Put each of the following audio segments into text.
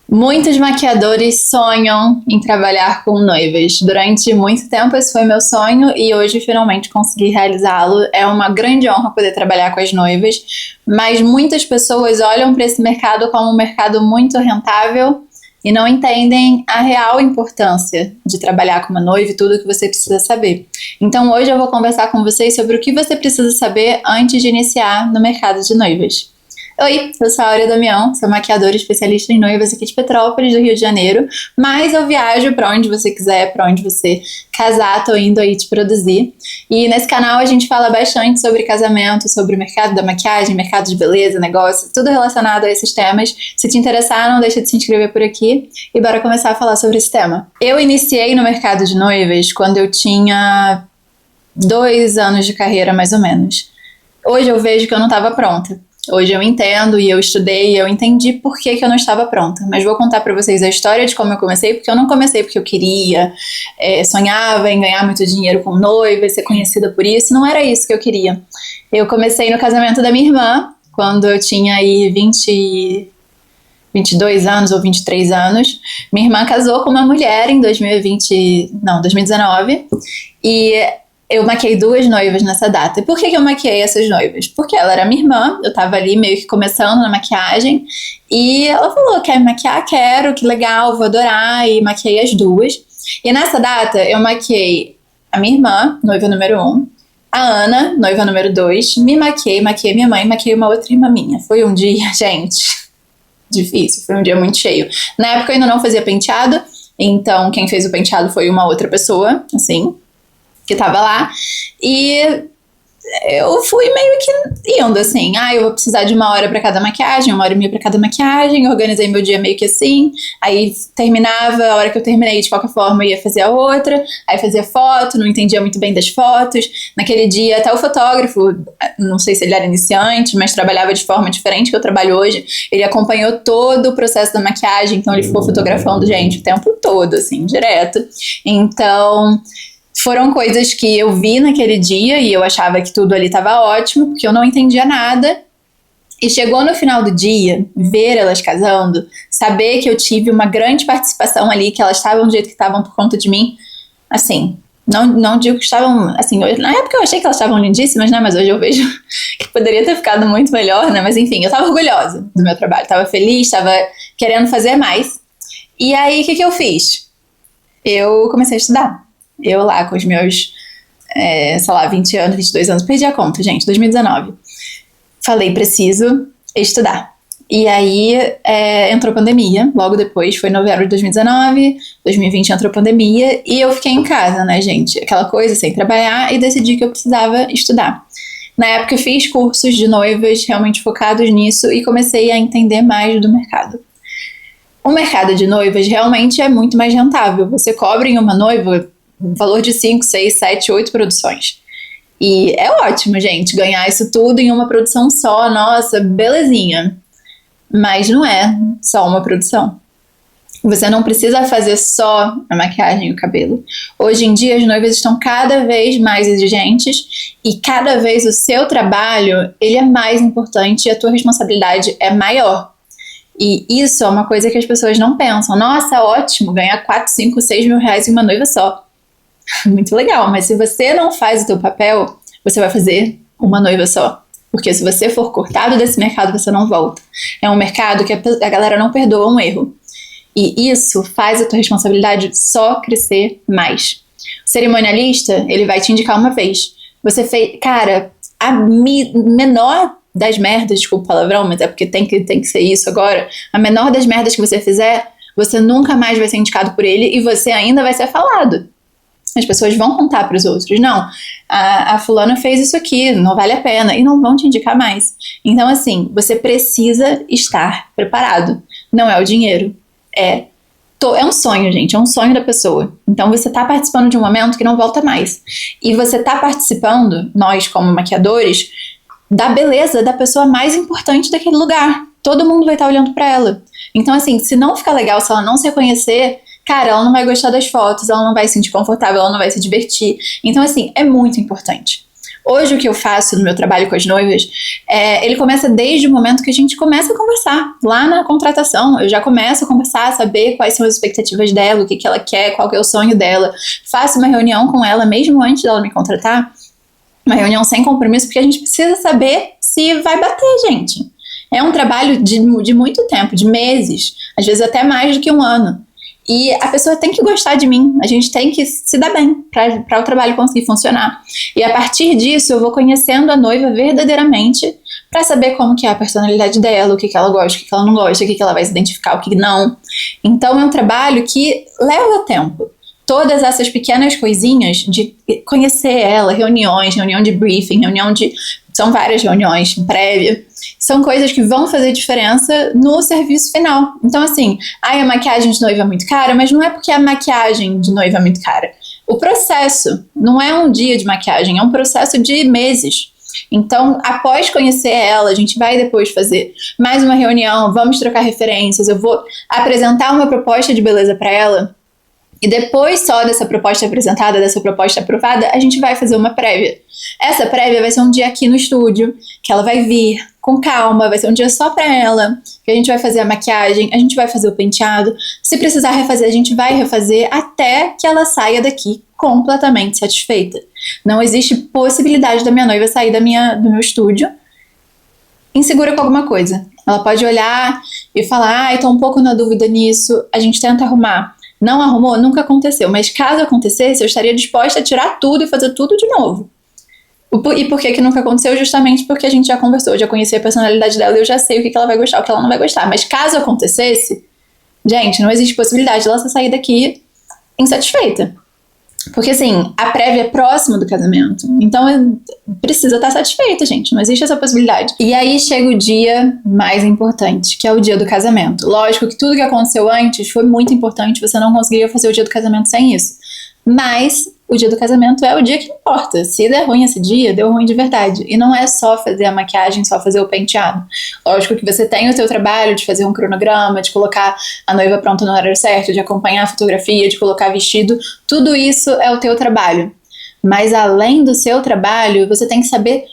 Muitos maquiadores sonham em trabalhar com noivas. Durante muito tempo esse foi meu sonho e hoje finalmente consegui realizá-lo. É uma grande honra poder trabalhar com as noivas, mas muitas pessoas olham para esse mercado como um mercado muito rentável e não entendem a real importância de trabalhar com uma noiva e tudo o que você precisa saber. Então hoje eu vou conversar com vocês sobre o que você precisa saber antes de iniciar no mercado de noivas. Oi, eu sou a Áurea Damião, sou maquiadora especialista em noivas aqui de Petrópolis, do Rio de Janeiro, mas eu viajo para onde você quiser, para onde você casar, tô indo aí te produzir. E nesse canal a gente fala bastante sobre casamento, sobre o mercado da maquiagem, mercado de beleza, negócio, tudo relacionado a esses temas. Se te interessar, não deixa de se inscrever por aqui e bora começar a falar sobre esse tema. Eu iniciei no mercado de noivas quando eu tinha 2 anos de carreira, mais ou menos. Hoje eu vejo que eu não estava pronta. Hoje eu entendo e eu estudei e eu entendi por que eu não estava pronta. Mas vou contar pra vocês a história de como eu comecei, porque eu não comecei porque eu queria, sonhava em ganhar muito dinheiro com noiva, ser conhecida por isso. Não era isso que eu queria. Eu comecei no casamento da minha irmã, quando eu tinha aí 22 anos ou 23 anos. Minha irmã casou com uma mulher em 2019. E eu maquiei 2 noivas nessa data. E por que eu maquiei essas noivas? Porque ela era minha irmã, eu tava ali meio que começando na maquiagem, e ela falou, quer me maquiar? Quero, que legal, vou adorar, e maquiei as duas. E nessa data eu maquiei a minha irmã, noiva número 1, a Ana, noiva número 2, maquiei minha mãe, maquiei uma outra irmã minha. Foi um dia, gente, difícil, foi um dia muito cheio. Na época eu ainda não fazia penteado, então quem fez o penteado foi uma outra pessoa, assim, que tava lá, e eu fui meio que indo assim, eu vou precisar de 1 hora pra cada maquiagem, 1 hora e meia pra cada maquiagem, organizei meu dia meio que assim, aí terminava, a hora que eu terminei, de qualquer forma, eu ia fazer a outra, aí fazia foto, não entendia muito bem das fotos, naquele dia até o fotógrafo, não sei se ele era iniciante, mas trabalhava de forma diferente que eu trabalho hoje, ele acompanhou todo o processo da maquiagem, então ele ficou fotografando, gente, o tempo todo, assim, direto, então foram coisas que eu vi naquele dia e eu achava que tudo ali estava ótimo, porque eu não entendia nada. E chegou no final do dia, ver elas casando, saber que eu tive uma grande participação ali, que elas estavam do jeito que estavam por conta de mim, assim, não digo que estavam, assim, na época eu achei que elas estavam lindíssimas, né, mas hoje eu vejo que poderia ter ficado muito melhor, né, mas enfim, eu estava orgulhosa do meu trabalho, estava feliz, estava querendo fazer mais. E aí, o que eu fiz? Eu comecei a estudar. Eu lá com os meus, sei lá, 20 anos, 22 anos, perdi a conta, gente, 2019. Falei, preciso estudar. E aí entrou pandemia, logo depois, foi novembro de 2019, 2020 entrou pandemia, e eu fiquei em casa, né, gente? Aquela coisa, sem trabalhar, e decidi que eu precisava estudar. Na época eu fiz cursos de noivas realmente focados nisso e comecei a entender mais do mercado. O mercado de noivas realmente é muito mais rentável. Você cobra em uma noiva um valor de 5, 6, 7, 8 produções. E é ótimo, gente, ganhar isso tudo em uma produção só, nossa, belezinha. Mas não é só uma produção. Você não precisa fazer só a maquiagem e o cabelo. Hoje em dia as noivas estão cada vez mais exigentes e cada vez o seu trabalho ele é mais importante e a tua responsabilidade é maior. E isso é uma coisa que as pessoas não pensam. Nossa, ótimo, ganhar 4, 5, 6 mil reais em uma noiva só. Muito legal, mas se você não faz o teu papel, você vai fazer uma noiva só. Porque se você for cortado desse mercado, você não volta. É um mercado que a galera não perdoa um erro. E isso faz a tua responsabilidade só crescer mais. O cerimonialista, ele vai te indicar uma vez. Você fez, cara, a menor das merdas, desculpa o palavrão, mas é porque tem que ser isso agora. A menor das merdas que você fizer, você nunca mais vai ser indicado por ele e você ainda vai ser falado. As pessoas vão contar para os outros, não, a fulana fez isso aqui, não vale a pena, e não vão te indicar mais. Então, assim, você precisa estar preparado. Não é o dinheiro, é um sonho, gente, é um sonho da pessoa. Então, você está participando de um momento que não volta mais. E você está participando, nós como maquiadores, da beleza da pessoa mais importante daquele lugar. Todo mundo vai estar olhando para ela. Então, assim, se não ficar legal, se ela não se reconhecer, cara, ela não vai gostar das fotos, ela não vai se sentir confortável, ela não vai se divertir. Então, assim, é muito importante. Hoje o que eu faço no meu trabalho com as noivas, ele começa desde o momento que a gente começa a conversar. Lá na contratação, eu já começo a conversar, a saber quais são as expectativas dela, o que que ela quer, qual que é o sonho dela. Faço uma reunião com ela mesmo antes dela me contratar, uma reunião sem compromisso, porque a gente precisa saber se vai bater, gente. É um trabalho de muito tempo, de meses, às vezes até mais do que um ano. E a pessoa tem que gostar de mim, a gente tem que se dar bem para o trabalho conseguir funcionar. E a partir disso eu vou conhecendo a noiva verdadeiramente para saber como que é a personalidade dela, o que que ela gosta, o que que ela não gosta, o que que ela vai se identificar, o que não. Então é um trabalho que leva tempo. Todas essas pequenas coisinhas de conhecer ela, reuniões, reunião de briefing, são várias reuniões prévia, são coisas que vão fazer diferença no serviço final. Então, assim, a maquiagem de noiva é muito cara, mas não é porque a maquiagem de noiva é muito cara. O processo não é um dia de maquiagem, é um processo de meses. Então, após conhecer ela, a gente vai depois fazer mais uma reunião, vamos trocar referências, eu vou apresentar uma proposta de beleza para ela. E depois só dessa proposta apresentada, dessa proposta aprovada, a gente vai fazer uma prévia. Essa prévia vai ser um dia aqui no estúdio, que ela vai vir com calma, vai ser um dia só pra ela, que a gente vai fazer a maquiagem, a gente vai fazer o penteado. Se precisar refazer, a gente vai refazer até que ela saia daqui completamente satisfeita. Não existe possibilidade da minha noiva sair do meu estúdio insegura com alguma coisa. Ela pode olhar e falar, ai, tô um pouco na dúvida nisso, a gente tenta arrumar. Não arrumou? Nunca aconteceu. Mas caso acontecesse, eu estaria disposta a tirar tudo e fazer tudo de novo. E por que nunca aconteceu? Justamente porque a gente já conversou, eu já conheci a personalidade dela e eu já sei o que ela vai gostar, o que ela não vai gostar. Mas caso acontecesse, gente, não existe possibilidade dela sair daqui insatisfeita. Porque, assim, a prévia é próxima do casamento. Então, precisa estar satisfeita, gente. Não existe essa possibilidade. E aí chega o dia mais importante, que é o dia do casamento. Lógico que tudo que aconteceu antes foi muito importante. Você não conseguiria fazer o dia do casamento sem isso. Mas o dia do casamento é o dia que importa. Se der ruim esse dia, deu ruim de verdade. E não é só fazer a maquiagem, só fazer o penteado. Lógico que você tem o seu trabalho de fazer um cronograma, de colocar a noiva pronta no horário certo, de acompanhar a fotografia, de colocar vestido. Tudo isso é o teu trabalho. Mas além do seu trabalho, você tem que saber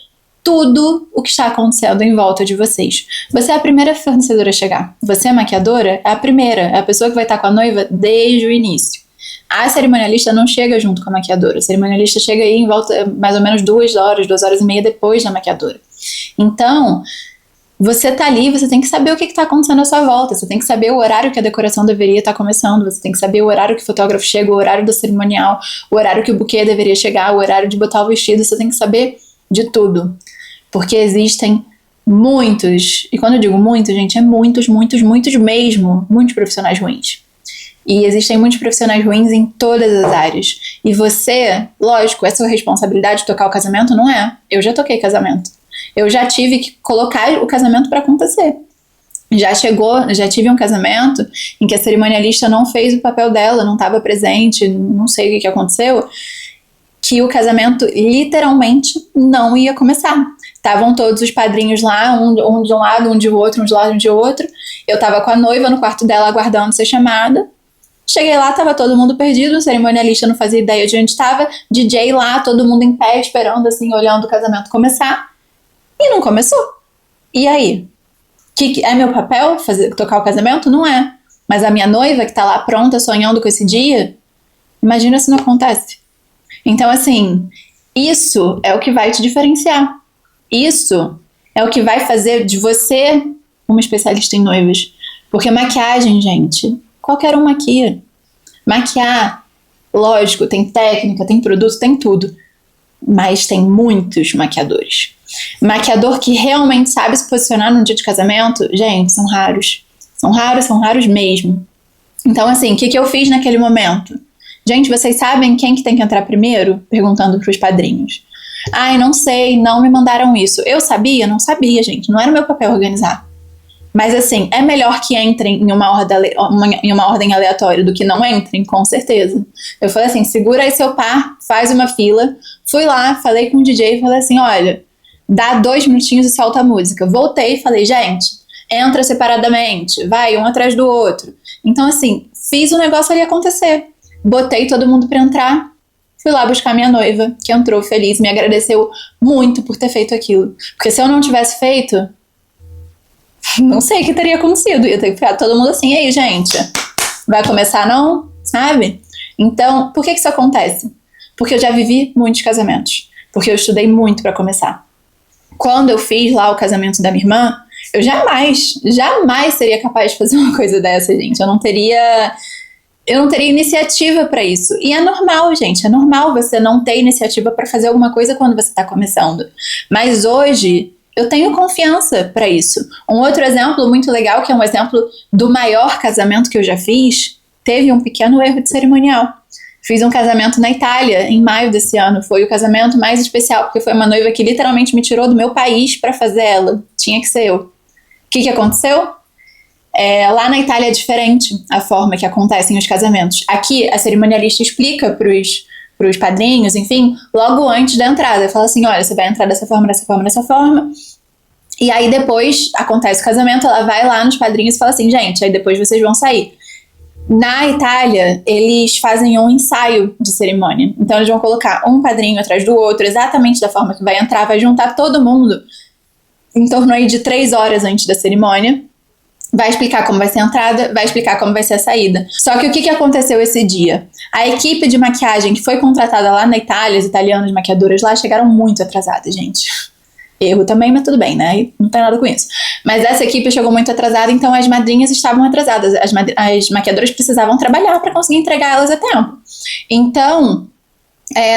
tudo o que está acontecendo em volta de vocês. Você é a primeira fornecedora a chegar. Você é maquiadora? É a primeira. É a pessoa que vai estar com a noiva desde o início. A cerimonialista não chega junto com a maquiadora. A cerimonialista chega aí em volta mais ou menos 2 horas e meia depois da maquiadora. Então, você tá ali, você tem que saber o que está acontecendo à sua volta. Você tem que saber o horário que a decoração deveria estar começando. Você tem que saber o horário que o fotógrafo chega, o horário do cerimonial, o horário que o buquê deveria chegar, o horário de botar o vestido. Você tem que saber de tudo. Porque existem muitos, e quando eu digo muitos, gente, é muitos mesmo, muitos profissionais ruins. E existem muitos profissionais ruins em todas as áreas. E você, lógico, é sua responsabilidade tocar o casamento? Não é. Eu já toquei casamento. Eu já tive que colocar o casamento para acontecer. Já tive um casamento em que a cerimonialista não fez o papel dela, não estava presente, não sei o que aconteceu, que o casamento literalmente não ia começar. Estavam todos os padrinhos lá, um de um lado, um de outro, um de lado, um de outro. Eu estava com a noiva no quarto dela aguardando ser chamada. Cheguei lá, tava todo mundo perdido, o cerimonialista não fazia ideia de onde estava, DJ lá, todo mundo em pé, esperando assim, olhando o casamento começar, e não começou. E aí? Que é meu papel tocar o casamento? Não é. Mas a minha noiva que tá lá pronta, sonhando com esse dia, imagina se não acontece. Então, assim, isso é o que vai te diferenciar. Isso é o que vai fazer de você uma especialista em noivas. Porque maquiagem, gente, qualquer um maquia. Maquiar, lógico, tem técnica, tem produto, tem tudo. Mas tem muitos maquiadores. Maquiador que realmente sabe se posicionar num dia de casamento, gente, são raros. São raros mesmo. Então, assim, o que eu fiz naquele momento? Gente, vocês sabem quem que tem que entrar primeiro? Perguntando pros padrinhos. Ai, não sei, não me mandaram isso. Eu sabia? Não sabia, gente. Não era meu papel organizar. Mas assim, é melhor que entrem em uma ordem aleatória do que não entrem, com certeza. Eu falei assim, segura aí seu par, faz uma fila. Fui lá, falei com o DJ e falei assim, olha, dá 2 minutinhos e solta a música. Voltei e falei, gente, entra separadamente, vai um atrás do outro. Então assim, fiz o negócio ali acontecer. Botei todo mundo pra entrar. fui lá buscar minha noiva, que entrou feliz, me agradeceu muito por ter feito aquilo. Porque se eu não tivesse feito, não sei o que teria acontecido. Ia ter que ficar todo mundo assim, e aí, gente, vai começar não? Sabe? Então, por que isso acontece? Porque eu já vivi muitos casamentos. Porque eu estudei muito pra começar. Quando eu fiz lá o casamento da minha irmã, eu jamais seria capaz de fazer uma coisa dessa, gente. Eu não teria iniciativa pra isso. E é normal, gente. É normal você não ter iniciativa pra fazer alguma coisa quando você tá começando. Mas hoje eu tenho confiança pra isso. Um outro exemplo muito legal, que é um exemplo do maior casamento que eu já fiz, teve um pequeno erro de cerimonial. Fiz um casamento na Itália, em maio desse ano. Foi o casamento mais especial, porque foi uma noiva que literalmente me tirou do meu país pra fazer ela. Tinha que ser eu. O que aconteceu? Lá na Itália é diferente a forma que acontecem os casamentos. Aqui, a cerimonialista explica pros padrinhos, enfim, logo antes da entrada. Fala assim, olha, você vai entrar dessa forma, dessa forma, dessa forma. E aí depois acontece o casamento, ela vai lá nos padrinhos e fala assim, gente, aí depois vocês vão sair. Na Itália, eles fazem um ensaio de cerimônia. Então eles vão colocar um padrinho atrás do outro, exatamente da forma que vai entrar, vai juntar todo mundo em torno aí de 3 horas antes da cerimônia. Vai explicar como vai ser a entrada, vai explicar como vai ser a saída. Só que o que aconteceu esse dia? A equipe de maquiagem que foi contratada lá na Itália, as italianas maquiadoras lá, chegaram muito atrasadas, gente. Erro também, mas tudo bem, né? Não tem nada com isso. Mas essa equipe chegou muito atrasada, então as madrinhas estavam atrasadas. As maquiadoras precisavam trabalhar para conseguir entregar elas a tempo. Então,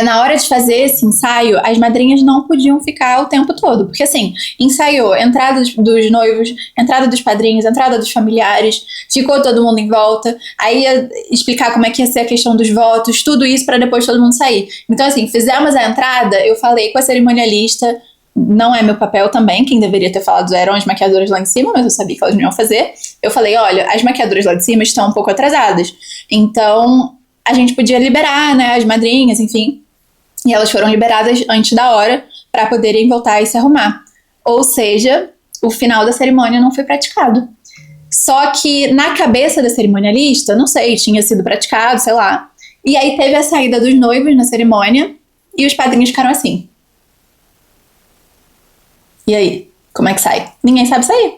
na hora de fazer esse ensaio, as madrinhas não podiam ficar o tempo todo. Porque assim, ensaiou entrada dos noivos, entrada dos padrinhos, entrada dos familiares, ficou todo mundo em volta, aí ia explicar como é que ia ser a questão dos votos, tudo isso para depois todo mundo sair. Então assim, fizemos a entrada, eu falei com a cerimonialista, não é meu papel também, quem deveria ter falado eram as maquiadoras lá em cima, mas eu sabia que elas não iam fazer. Eu falei, olha, as maquiadoras lá de cima estão um pouco atrasadas, então a gente podia liberar, né, as madrinhas, enfim, e elas foram liberadas antes da hora para poderem voltar e se arrumar. Ou seja, o final da cerimônia não foi praticado. Só que na cabeça da cerimonialista, não sei, tinha sido praticado, sei lá. E aí teve a saída dos noivos na cerimônia e os padrinhos ficaram assim. E aí, como é que sai? Ninguém sabe sair.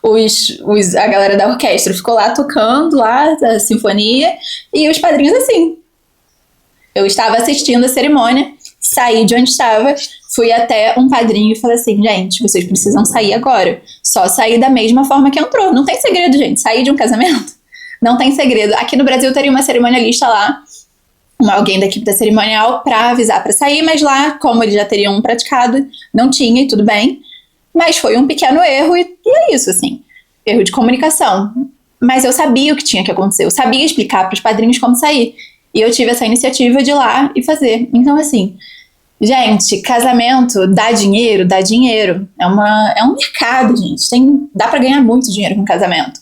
A galera da orquestra ficou lá tocando lá a sinfonia e os padrinhos assim. Eu estava assistindo a cerimônia, saí de onde estava, fui até um padrinho e falei assim, gente, vocês precisam sair agora. Só sair da mesma forma que entrou. Não tem segredo, gente. Sair de um casamento não tem segredo. Aqui no Brasil teria uma cerimonialista lá, alguém da equipe da cerimonial pra avisar pra sair, mas lá, como eles já teriam praticado, não tinha e tudo bem. Mas foi um pequeno erro e é isso, assim. Erro de comunicação. Mas eu sabia o que tinha que acontecer. Eu sabia explicar pros padrinhos como sair. E eu tive essa iniciativa de ir lá e fazer. Então, assim, gente, casamento dá dinheiro, dá dinheiro. É um mercado, gente. Dá pra ganhar muito dinheiro com casamento.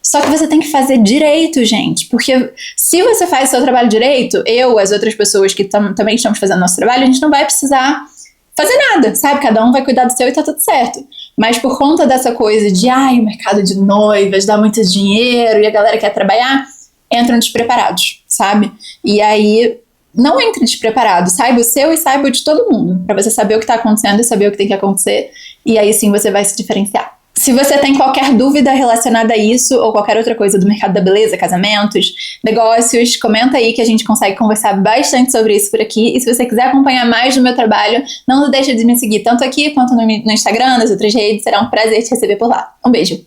Só que você tem que fazer direito, gente. Porque se você faz o seu trabalho direito, as outras pessoas que também estamos fazendo nosso trabalho, a gente não vai precisar fazer nada, sabe? Cada um vai cuidar do seu e tá tudo certo. Mas por conta dessa coisa de, o mercado de noivas dá muito dinheiro e a galera quer trabalhar, entram despreparados, sabe? E aí, não entre despreparado. Saiba o seu e saiba o de todo mundo. Pra você saber o que tá acontecendo e saber o que tem que acontecer. E aí sim você vai se diferenciar. Se você tem qualquer dúvida relacionada a isso ou qualquer outra coisa do mercado da beleza, casamentos, negócios, comenta aí que a gente consegue conversar bastante sobre isso por aqui. E se você quiser acompanhar mais do meu trabalho, não deixe de me seguir tanto aqui quanto no Instagram, nas outras redes. Será um prazer te receber por lá. Um beijo!